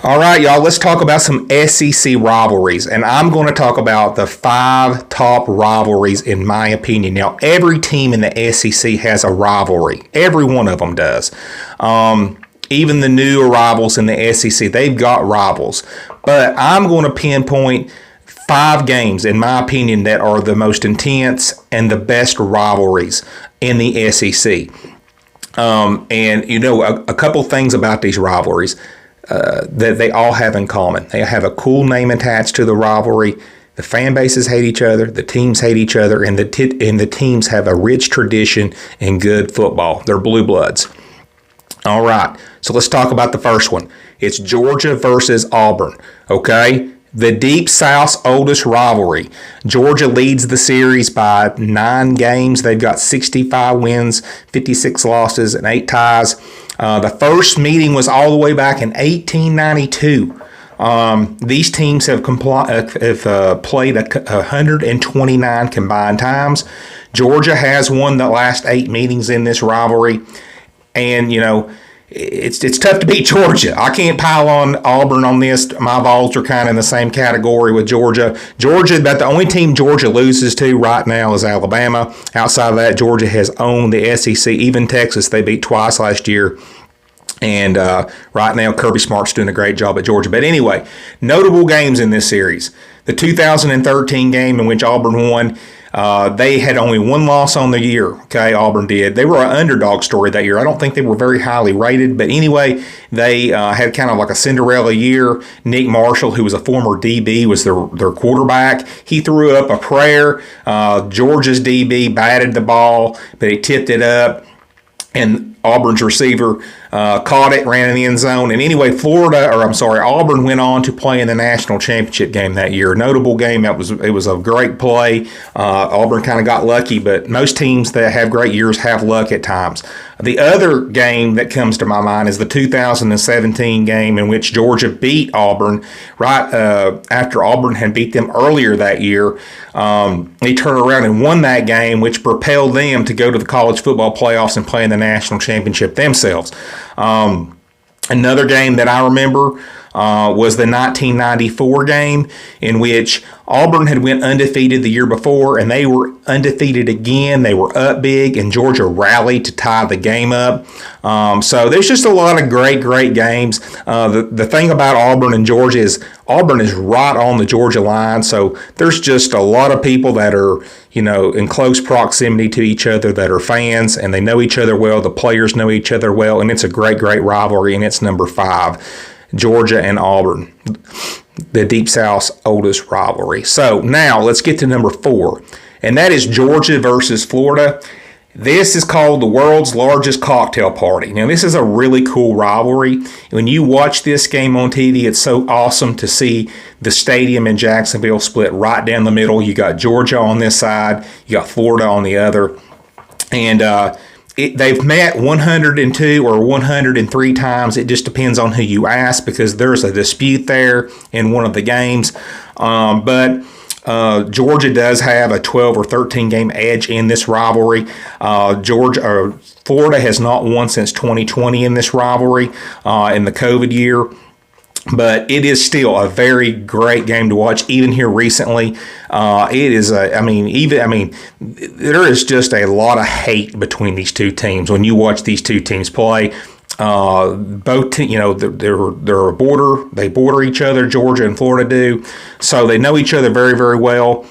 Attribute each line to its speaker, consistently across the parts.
Speaker 1: All right, y'all, let's talk about some SEC rivalries. And I'm going to talk about the 5 top rivalries, in my opinion. Now, every team in the SEC has a rivalry, every one of them does. Even the new arrivals in the SEC, they've got rivals. But I'm going to pinpoint 5 games, in my opinion, that are the most intense and the best rivalries in the SEC. A couple things about these rivalries that they all have in common. They have a cool name attached to the rivalry. The fan bases hate each other, the teams hate each other, and the teams have a rich tradition in good football. They're blue bloods. All right, so let's talk about the first one. It's Georgia versus Auburn, okay? The Deep South's oldest rivalry. Georgia leads the series by 9 games. They've got 65 wins, 56 losses, and 8 ties. The first meeting was all the way back in 1892. These teams have played 129 combined times. Georgia has won the last 8 meetings in this rivalry. And, it's tough to beat Georgia. I can't pile on Auburn on this. My Vols are kind of in the same category with Georgia. About the only team Georgia loses to right now is Alabama. Outside of that, Georgia has owned the SEC. Even Texas, they beat twice last year. And right now, Kirby Smart's doing a great job at Georgia. But anyway, notable games in this series. The 2013 game in which Auburn won. They had only 1 loss on the year, okay, Auburn did. They were an underdog story that year. I don't think they were very highly rated, but anyway, they had kind of like a Cinderella year. Nick Marshall, who was a former DB, was their quarterback. He threw up a prayer. Georgia's DB batted the ball, but he tipped it up, and Auburn's receiver caught it, ran in the end zone. And anyway, Auburn went on to play in the national championship game that year. Notable game. It was a great play. Auburn kind of got lucky, but most teams that have great years have luck at times. The other game that comes to my mind is the 2017 game in which Georgia beat Auburn right after Auburn had beat them earlier that year. They turned around and won that game, which propelled them to go to the college football playoffs and play in the national championship themselves. Another game that I remember was the 1994 game in which Auburn had went undefeated the year before, and they were undefeated again. They were up big, and Georgia rallied to tie the game up. So there's just a lot of great games. The thing about Auburn and Georgia is Auburn is right on the Georgia line, so there's just a lot of people that are, in close proximity to each other that are fans, and they know each other well. The players know each other well, and it's a great rivalry, and it's number 5. Georgia and Auburn, the Deep South's oldest rivalry. So now let's get to number 4, and that is Georgia versus Florida. This is called the world's largest cocktail party. Now, this is a really cool rivalry. When you watch this game on TV, it's so awesome to see the stadium in Jacksonville split right down the middle. You got Georgia on this side, you got Florida on the other, and they've met 102 or 103 times. It just depends on who you ask because there's a dispute there in one of the games. But Georgia does have a 12 or 13 game edge in this rivalry. Florida has not won since 2020 in this rivalry in the COVID year. But it is still a very great game to watch, even here recently. There is just a lot of hate between these two teams when you watch these two teams play. Both they're a border. They border each other. Georgia and Florida do, so they know each other very, very well.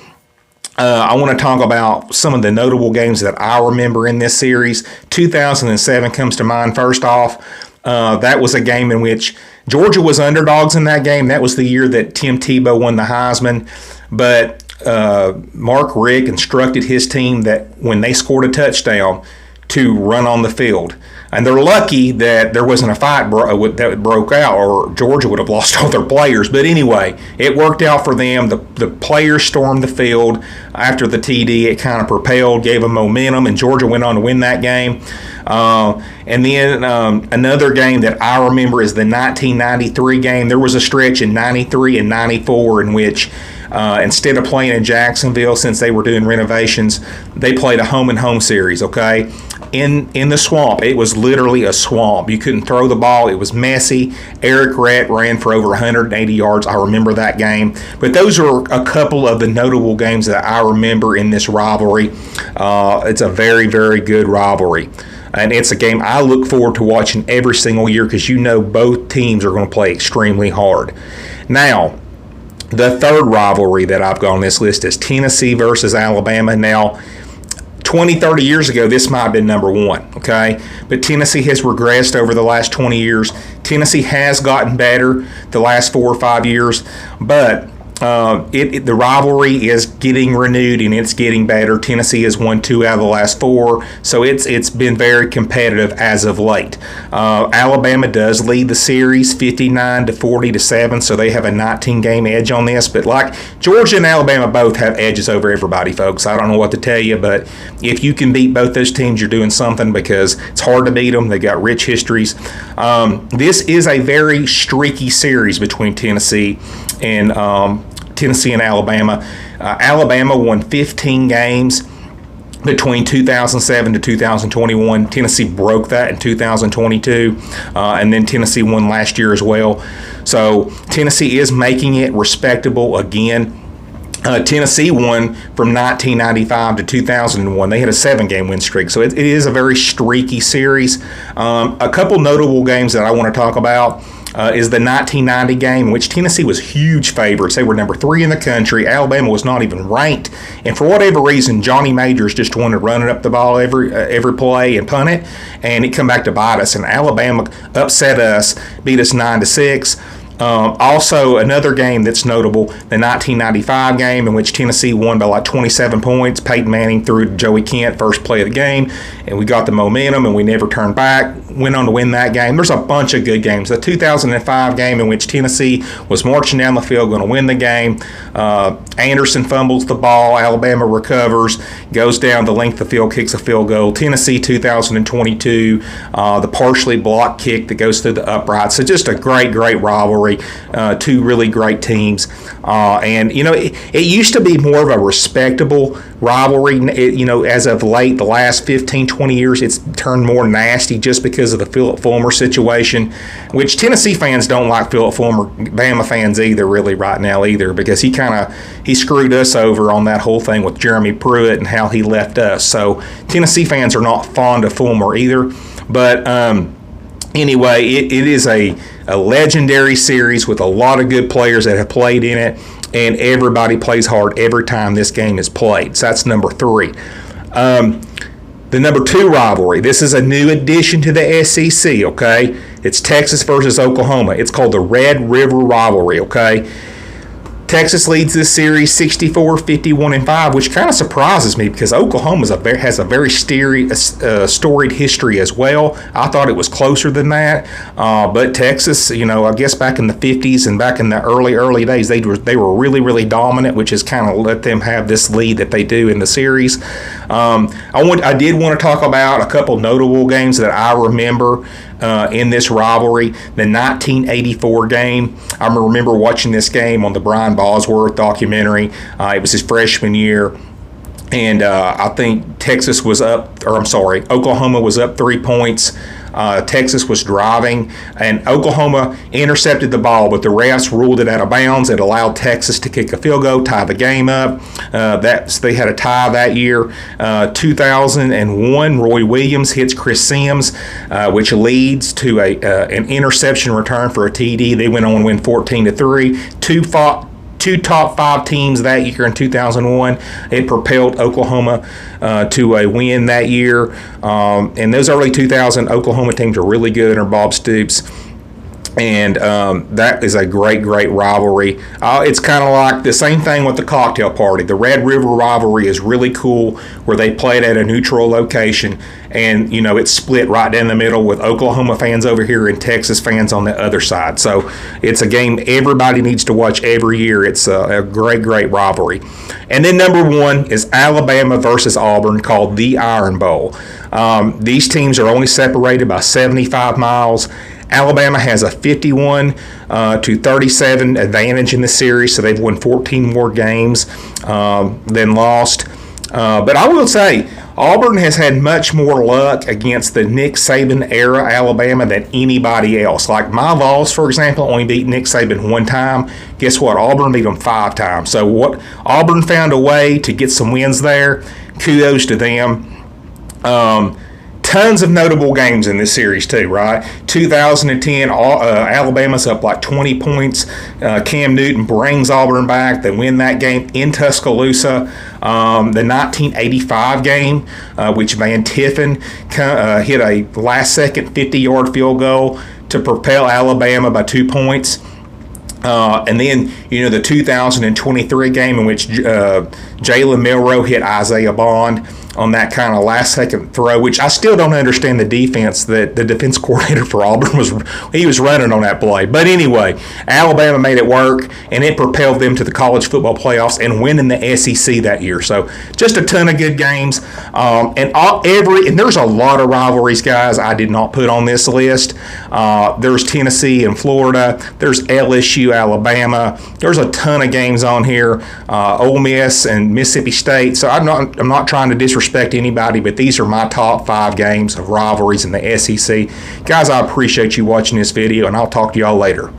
Speaker 1: I want to talk about some of the notable games that I remember in this series. 2007 comes to mind first off. That was a game in which Georgia was underdogs in that game. That was the year that Tim Tebow won the Heisman. But Mark Richt instructed his team that when they scored a touchdown to run on the field. And they're lucky that there wasn't a fight that broke out, or Georgia would have lost all their players. But anyway, it worked out for them. The players stormed the field after the TD. It kind of propelled, gave them momentum, and Georgia went on to win that game. And then another game that I remember is the 1993 game. There was a stretch in 93 and 94 in which instead of playing in Jacksonville, since they were doing renovations, they played a home-and-home series, okay? in the swamp. It was literally a swamp. You couldn't throw the ball. It was messy. Eric Rett ran for over 180 yards. I remember that game. But those are a couple of the notable games that I remember in this rivalry. It's a very, very good rivalry. And it's a game I look forward to watching every single year because you know both teams are going to play extremely hard. Now, the third rivalry that I've got on this list is Tennessee versus Alabama. Now, 20, 30 years ago, this might have been number one, okay? But Tennessee has regressed over the last 20 years. Tennessee has gotten better the last 4 or 5 years, but the rivalry is getting renewed and it's getting better. Tennessee has won 2 out of the last 4, so it's been very competitive as of late. Alabama does lead the series 59 to 40 to 7, so they have a 19-game edge on this. But like Georgia and Alabama both have edges over everybody, folks. I don't know what to tell you, but if you can beat both those teams, you're doing something because it's hard to beat them. They got rich histories. This is a very streaky series between Tennessee and Alabama. Alabama won 15 games between 2007 to 2021. Tennessee broke that in 2022, and then Tennessee won last year as well. So Tennessee is making it respectable again. Tennessee won from 1995 to 2001. They had a 7-game win streak, so it is a very streaky series. A couple notable games that I want to talk about is the 1990 game in which Tennessee was huge favorites. They were number 3 in the country. Alabama was not even ranked, and for whatever reason, Johnny Majors just wanted to run it up the ball every play and punt it, and it come back to bite us. And Alabama upset us, beat us 9-6. Also, another game that's notable, the 1995 game in which Tennessee won by like 27 points. Peyton Manning threw to Joey Kent first play of the game, and we got the momentum, and we never turned back. Went on to win that game. There's a bunch of good games. The 2005 game in which Tennessee was marching down the field, going to win the game. Anderson fumbles the ball. Alabama recovers, goes down the length of the field, kicks a field goal. Tennessee 2022, the partially blocked kick that goes through the upright. So just a great, great rivalry. Two really great teams. And, you know, it used to be more of a respectable rivalry. As of late, the last 15, 20 years, it's turned more nasty just because of the Philip Fulmer situation, which Tennessee fans don't like Philip Fulmer. Bama fans either, really, right now either, because he screwed us over on that whole thing with Jeremy Pruitt and how he left us. So Tennessee fans are not fond of Fulmer either. But anyway, it is a legendary series with a lot of good players that have played in it, and everybody plays hard every time this game is played. So that's number 3. The number 2 rivalry, this is a new addition to the SEC, okay? It's Texas versus Oklahoma. It's called the Red River Rivalry, okay? Texas leads this series 64, 51, and 5, which kind of surprises me because Oklahoma has a very storied history as well. I thought it was closer than that, but Texas, I guess back in the 50s and back in the early days, they were really, really dominant, which has kind of let them have this lead that they do in the series. I did want to talk about a couple notable games that I remember in this rivalry. The 1984 game, I remember watching this game on the Brian Bosworth documentary. It was his freshman year, and I think Oklahoma was up 3 points. Texas was driving, and Oklahoma intercepted the ball, but the refs ruled it out of bounds. It allowed Texas to kick a field goal, tie the game up. They had a tie that year. 2001, Roy Williams hits Chris Sims, which leads to an interception return for a TD. They went on to win 14-3. Two top 5 teams that year in 2001. It propelled Oklahoma to a win that year. And those early 2000 Oklahoma teams are really good under Bob Stoops. And that is a great, great rivalry. It's kind of like the same thing with the cocktail party. The Red River rivalry is really cool, where they played at a neutral location, and it's split right down the middle with Oklahoma fans over here and Texas fans on the other side. So it's a game everybody needs to watch every year. It's a great, great rivalry. And then number 1 is Alabama versus Auburn, called the Iron Bowl. These teams are only separated by 75 miles. Alabama has a 51-37 advantage in the series, so they've won 14 more games than lost. But I will say, Auburn has had much more luck against the Nick Saban era Alabama than anybody else. Like my Vols, for example, only beat Nick Saban one time. Guess what? Auburn beat them 5 times. So what Auburn found a way to get some wins there. Kudos to them. Tons of notable games in this series too, right? 2010, Alabama's up like 20 points. Cam Newton brings Auburn back. They win that game in Tuscaloosa. The 1985 game, which Van Tiffen hit a last-second 50-yard field goal to propel Alabama by 2 points. And then, the 2023 game in which Jalen Milroe hit Isaiah Bond on that kind of last-second throw, which I still don't understand the defense that the defense coordinator for Auburn was running on that play. But anyway, Alabama made it work, and it propelled them to the college football playoffs and winning the SEC that year. So just a ton of good games. And there's a lot of rivalries, guys, I did not put on this list. There's Tennessee and Florida. There's LSU, Alabama. There's a ton of games on here. Ole Miss and Mississippi State. So I'm not trying to disrespect anybody, but these are my top 5 games of rivalries in the SEC. Guys, I appreciate you watching this video, and I'll talk to y'all later.